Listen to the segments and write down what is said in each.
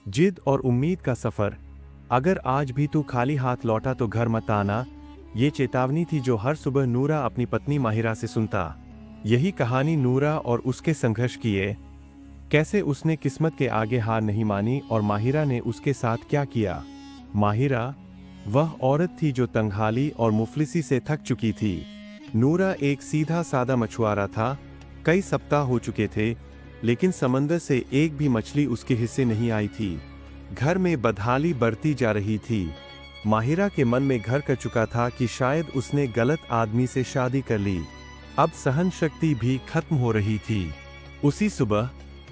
जिद और उम्मीद का सफर। अगर आज भी तू खाली हाथ लौटा तो घर मत आना। ये चेतावनी थी जो हर सुबह नूरा अपनी पत्नी माहिरा से सुनता। यही कहानी नूरा और उसके संघर्ष की है। कैसे उसने किस्मत के आगे हार नहीं मानी और माहिरा ने उसके साथ क्या किया। माहिरा वह औरत थी जो तंगहाली और मुफलिसी से थक चुकी थी। नूरा एक सीधा सादा मछुआरा था। कई सप्ताह हो चुके थे, लेकिन समंदर से एक भी मछली उसके हिस्से नहीं आई थी। घर में बदहाली बढ़ती जा रही थी। माहिरा के मन में घर कर चुका था कि शायद उसने गलत आदमी से शादी कर ली। अब सहन शक्ति भी खत्म हो रही थी। उसी सुबह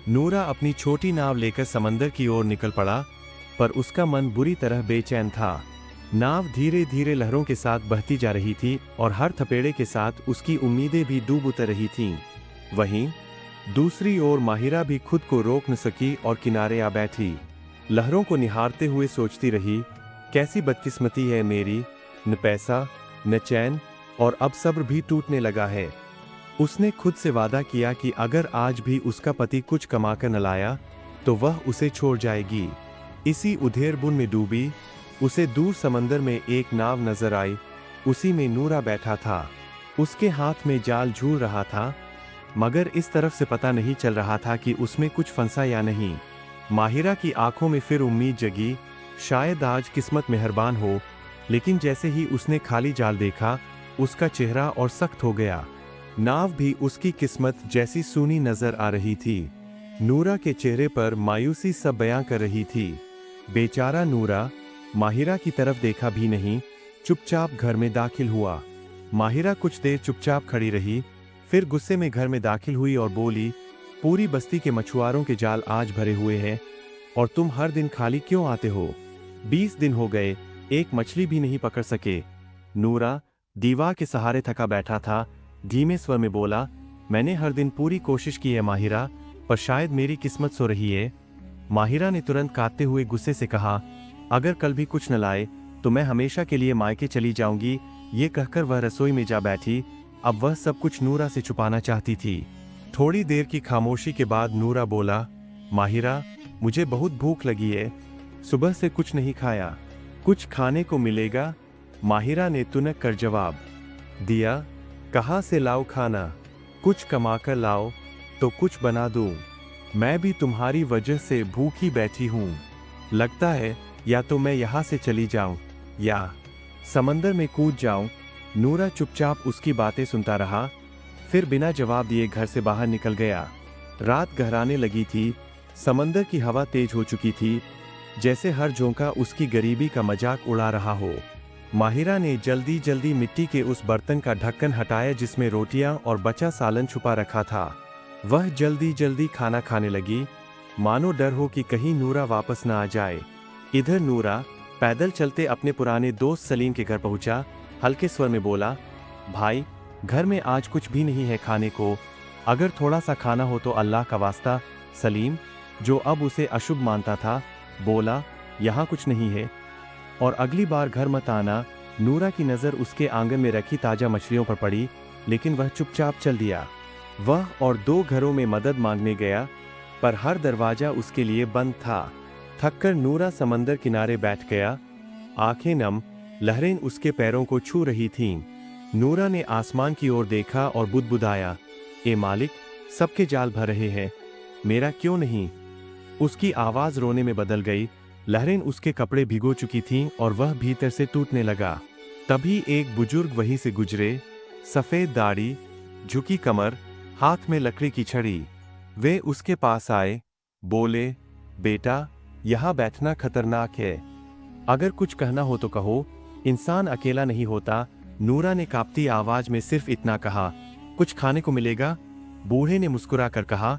नूरा अपनी छोटी नाव लेकर समंदर की ओर निकल पड़ा, पर उसका मन बुरी तरह बेचैन था। नाव धीरे धीरे लहरों के साथ बहती जा रही थी और हर थपेड़े के साथ उसकी उम्मीदें भी डूब उतर रही थीं। वहीं दूसरी ओर माहिरा भी खुद को रोक न सकी और किनारे आ बैठी। लहरों को निहारते हुए सोचती रही, कैसी बदकिस्मती है मेरी, न पैसा न चैन, और अब सब्र भी टूटने लगा है। उसने खुद से वादा किया कि अगर आज भी उसका पति कुछ कमाकर न लाया तो वह उसे छोड़ जाएगी। इसी उधेड़-बुन में डूबी उसे दूर समंदर में एक नाव नजर आई। उसी में नूरा बैठा था। उसके हाथ में जाल झूल रहा था, मगर इस तरफ से पता नहीं चल रहा था कि उसमें कुछ फंसा या नहीं। माहिरा की आंखों में फिर उम्मीद जगी, शायद आज किस्मत मेहरबान हो। लेकिन जैसे ही उसने खाली जाल देखा, उसका चेहरा और सख्त हो गया। नाव भी उसकी किस्मत जैसी सूनी नजर आ रही थी। नूरा के चेहरे पर मायूसी सब बयां कर रही थी। बेचारा नूरा माहिरा की तरफ देखा भी नहीं, चुपचाप घर में दाखिल हुआ। माहिरा कुछ देर चुपचाप खड़ी रही, फिर गुस्से में घर में दाखिल हुई और बोली, पूरी बस्ती के मछुआरों के जाल आज भरे हुए हैं और तुम हर दिन खाली क्यों आते हो? 20 दिन हो गए, एक मछली भी नहीं पकड़ सके। नूरा दीवार के सहारे थका बैठा था, धीमे स्वर में बोला, मैंने हर दिन पूरी कोशिश की है माहिरा, पर शायद मेरी किस्मत सो रही है। माहिरा ने तुरंत कांपते हुए गुस्से से कहा, अगर कल भी कुछ न लाए तो मैं हमेशा के लिए मायके चली जाऊंगी। ये कहकर वह रसोई में जा बैठी। अब वह सब कुछ नूरा से छुपाना चाहती थी। थोड़ी देर की खामोशी के बाद नूरा बोला, माहिरा मुझे बहुत भूख लगी है, सुबह से कुछ नहीं खाया, कुछ खाने को मिलेगा? माहिरा ने तुनक कर जवाब दिया, कहाँ से लाओ खाना? कुछ कमाकर लाओ तो कुछ बना दूं। मैं भी तुम्हारी वजह से भूखी बैठी हूँ। लगता है या तो मैं यहाँ से चली जाऊं या समंदर में कूद जाऊं। नूरा चुपचाप उसकी बातें सुनता रहा, फिर बिना जवाब दिए घर से बाहर निकल गया। रात गहराने लगी थी, समंदर की हवा तेज हो चुकी थी, जैसे हर झोंका उसकी गरीबी का मजाक उड़ा रहा हो। माहिरा ने जल्दी जल्दी मिट्टी के उस बर्तन का ढक्कन हटाया जिसमें रोटियां और बचा सालन छुपा रखा था। वह जल्दी जल्दी खाना खाने लगी, मानो डर हो कि कहीं नूरा वापस न आ जाए। इधर नूरा पैदल चलते अपने पुराने दोस्त सलीम के घर पहुंचा। हल्के स्वर में बोला, भाई घर में आज कुछ भी नहीं है खाने को, अगर थोड़ा सा खाना हो तो अल्लाह का वास्ता। सलीम, जो अब उसे अशुभ मानता था, बोला, यहाँ कुछ नहीं है और अगली बार घर मत आना। नूरा की नज़र उसके आंगन में रखी ताज़ा मछलियों पर पड़ी, लेकिन वह चुपचाप चल दिया। वह और 2 घरों में मदद मांगने गया, पर हर दरवाजा उसके लिए बंद था। थककर नूरा समंदर किनारे बैठ गया, आंखें नम, लहरें उसके पैरों को छू रही थीं। नूरा ने आसमान की ओर देखा और बुदबुदाया, ए मालिक, सबके जाल भर रहे हैं, मेरा क्यों नहीं? उसकी आवाज़ रोने में बदल गई। लहरें उसके कपड़े भिगो चुकी थीं और वह भीतर से टूटने लगा। तभी एक बुजुर्ग वहीं से गुजरे, सफ़ेद दाढ़ी, झुकी कमर, हाथ में लकड़ी की छड़ी। वे उसके पास आए, बोले, बेटा यहाँ बैठना खतरनाक है, अगर कुछ कहना हो तो कहो, इंसान अकेला नहीं होता। नूरा ने कांपती आवाज में सिर्फ इतना कहा, कुछ खाने को मिलेगा? बूढ़े ने मुस्कुरा कर कहा,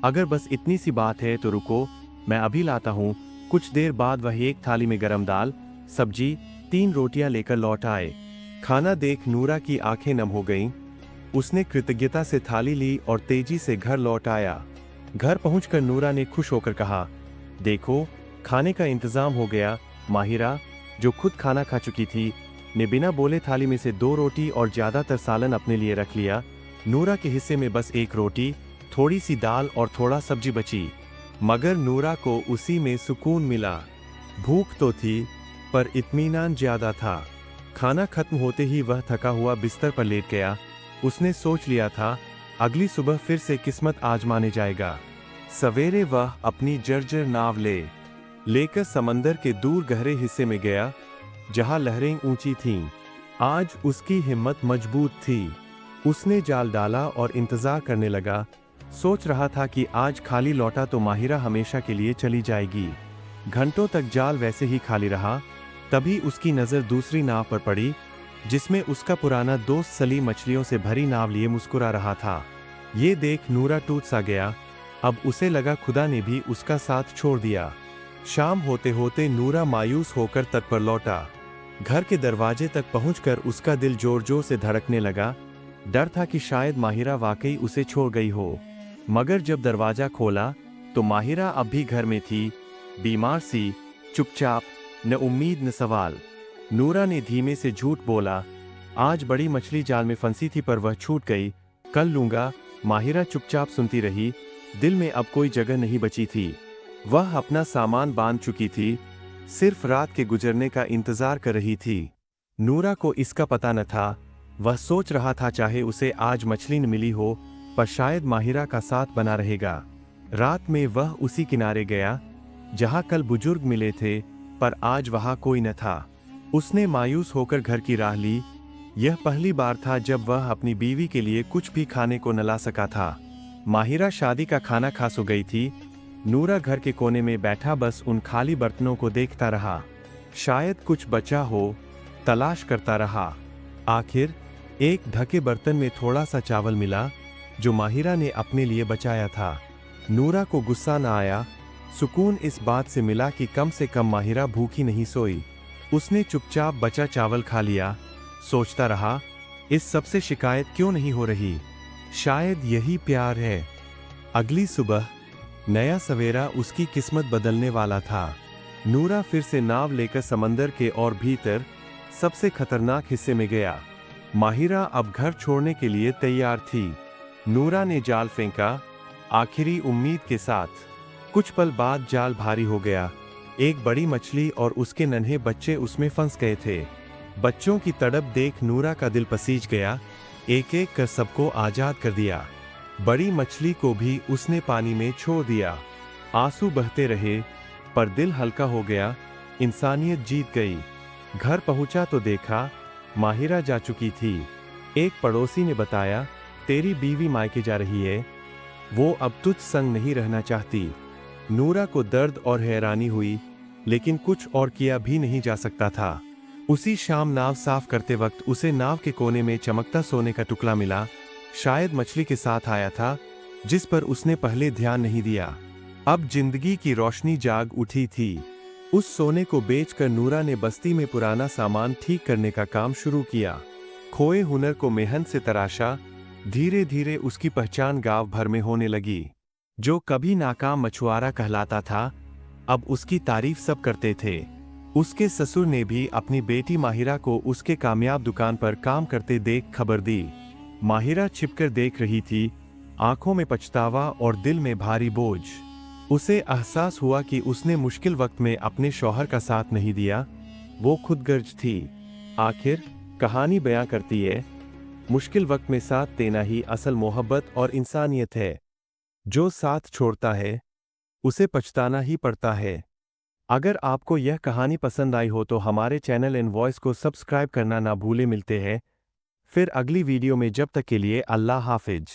अगर बस इतनी सी बात है तो रुको, मैं अभी लाता हूँ। कुछ देर बाद वह एक थाली में गरम दाल, सब्जी, 3 रोटियां लेकर लौट आए। खाना देख नूरा की आंखें नम हो गईं। उसने कृतज्ञता से थाली ली और तेजी से घर लौट आया। घर पहुंचकर नूरा ने खुश होकर कहा, देखो खाने का इंतजाम हो गया। माहिरा, जो खुद खाना खा चुकी थी, ने बिना बोले थाली में से 2 रोटी और ज्यादातर सालन अपने लिए रख लिया। नूरा के हिस्से में बस 1 रोटी, थोड़ी सी दाल और थोड़ा सब्जी बची। मगर नूरा को उसी में सुकून मिला। भूख तो थी, पर इत्मीनान ज्यादा था। खाना खत्म होते ही वह थका हुआ बिस्तर पर लेट गया। उसने सोच लिया था अगली सुबह फिर से किस्मत आजमाने जाएगा। सवेरे वह अपनी जर्जर नाव लेकर समंदर के दूर गहरे हिस्से में गया, जहां लहरें ऊंची थीं। आज उसकी हिम्मत मजबूत थी। उसने जाल डाला और इंतजार करने लगा। सोच रहा था कि आज खाली लौटा तो माहिरा हमेशा के लिए चली जाएगी। घंटों तक जाल वैसे ही खाली रहा। तभी उसकी नज़र दूसरी नाव पर पड़ी, जिसमें उसका पुराना दोस्त सलीम मछलियों से भरी नाव लिए मुस्कुरा रहा था। ये देख नूरा टूट सा गया। अब उसे लगा खुदा ने भी उसका साथ छोड़ दिया। शाम होते होते नूरा मायूस होकर तट पर लौटा। घर के दरवाजे तक पहुंचकर उसका दिल जोर जोर से धड़कने लगा। डर था कि शायद माहिरा वाकई उसे छोड़ गई हो। मगर जब दरवाजा खोला तो माहिरा अब भी घर में थी, बीमार सी, चुपचाप, न उम्मीद न सवाल। नूरा ने धीमे से झूठ बोला, आज बड़ी मछली जाल में फंसी थी पर वह छूट गई, कल लूंगा। माहिरा चुपचाप सुनती रही। दिल में अब कोई जगह नहीं बची थी। वह अपना सामान बांध चुकी थी, सिर्फ रात के गुजरने का इंतजार कर रही थी। नूरा को इसका पता न था। वह सोच रहा था चाहे उसे आज मछली न मिली हो, पर शायद माहिरा का साथ बना रहेगा। रात में वह उसी किनारे गया जहां कल बुजुर्ग मिले थे, पर आज वहां कोई न था। उसने मायूस होकर घर की राह ली। यह पहली बार था जब वह अपनी बीवी के लिए कुछ भी खाने को न ला सका था। माहिरा शादी का खाना खा सो गई थी। नूरा घर के कोने में बैठा बस उन खाली बर्तनों को देखता रहा। शायद कुछ बचा हो, तलाश करता रहा। आखिर एक ढके बर्तन में थोड़ा सा चावल मिला, जो माहिरा ने अपने लिए बचाया था। नूरा को गुस्सा न आया, सुकून इस बात से मिला कि कम से कम माहिरा भूखी नहीं सोई। उसने चुपचाप बचा चावल खा लिया। सोचता रहा, इस सब से शिकायत क्यों नहीं हो रही? शायद यही प्यार है। अगली सुबह नया सवेरा उसकी किस्मत बदलने वाला था। नूरा फिर से नाव लेकर समंदर के और भीतर सबसे खतरनाक हिस्से में गया। माहिरा अब घर छोड़ने के लिए तैयार थी। नूरा ने जाल फेंका, आखिरी उम्मीद के साथ। कुछ पल बाद जाल भारी हो गया। एक बड़ी मछली और उसके नन्हे बच्चे उसमें फंस गए थे। बच्चों की तड़प देख नूरा का दिल पसीज गया। एक एक कर सबको आजाद कर दिया। बड़ी मछली को भी उसने पानी में छोड़ दिया। आंसू बहते रहे, पर दिल हल्का हो गया। इंसानियत जीत गई। घर पहुंचा तो देखा माहिरा जा चुकी थी। एक पड़ोसी ने बताया, तेरी बीवी मायके जा रही है, वो अब तुझ संग नहीं रहना चाहती। नूरा को दर्द और हैरानी हुई, लेकिन कुछ और किया भी नहीं जा सकता था। उसी शाम नाव साफ करते वक्त उसे नाव के कोने में चमकता सोने का टुकड़ा मिला। शायद मछली के साथ आया था, जिस पर उसने पहले ध्यान नहीं दिया। अब जिंदगी की रोशनी जाग उठी थी। उस सोने को बेचकर नूरा ने बस्ती में पुराना सामान ठीक करने का काम शुरू किया। खोए हुनर को मेहनत से तराशा। धीरे धीरे उसकी पहचान गांव भर में होने लगी। जो कभी नाकाम मछुआरा कहलाता था, अब उसकी तारीफ सब करते थे। उसके ससुर ने भी अपनी बेटी माहिरा को उसके कामयाब दुकान पर काम करते देख खबर दी। माहिरा छिपकर देख रही थी, आंखों में पछतावा और दिल में भारी बोझ। उसे एहसास हुआ कि उसने मुश्किल वक्त में अपने शौहर का साथ नहीं दिया। वो खुदगर्ज थी। आखिर कहानी बयां करती है, मुश्किल वक्त में साथ देना ही असल मोहब्बत और इंसानियत है। जो साथ छोड़ता है, उसे पछताना ही पड़ता है। अगर आपको यह कहानी पसंद आई हो तो हमारे चैनल इन वॉइस को सब्सक्राइब करना ना भूले। मिलते हैं फिर अगली वीडियो में, जब तक के लिए अल्लाह हाफिज।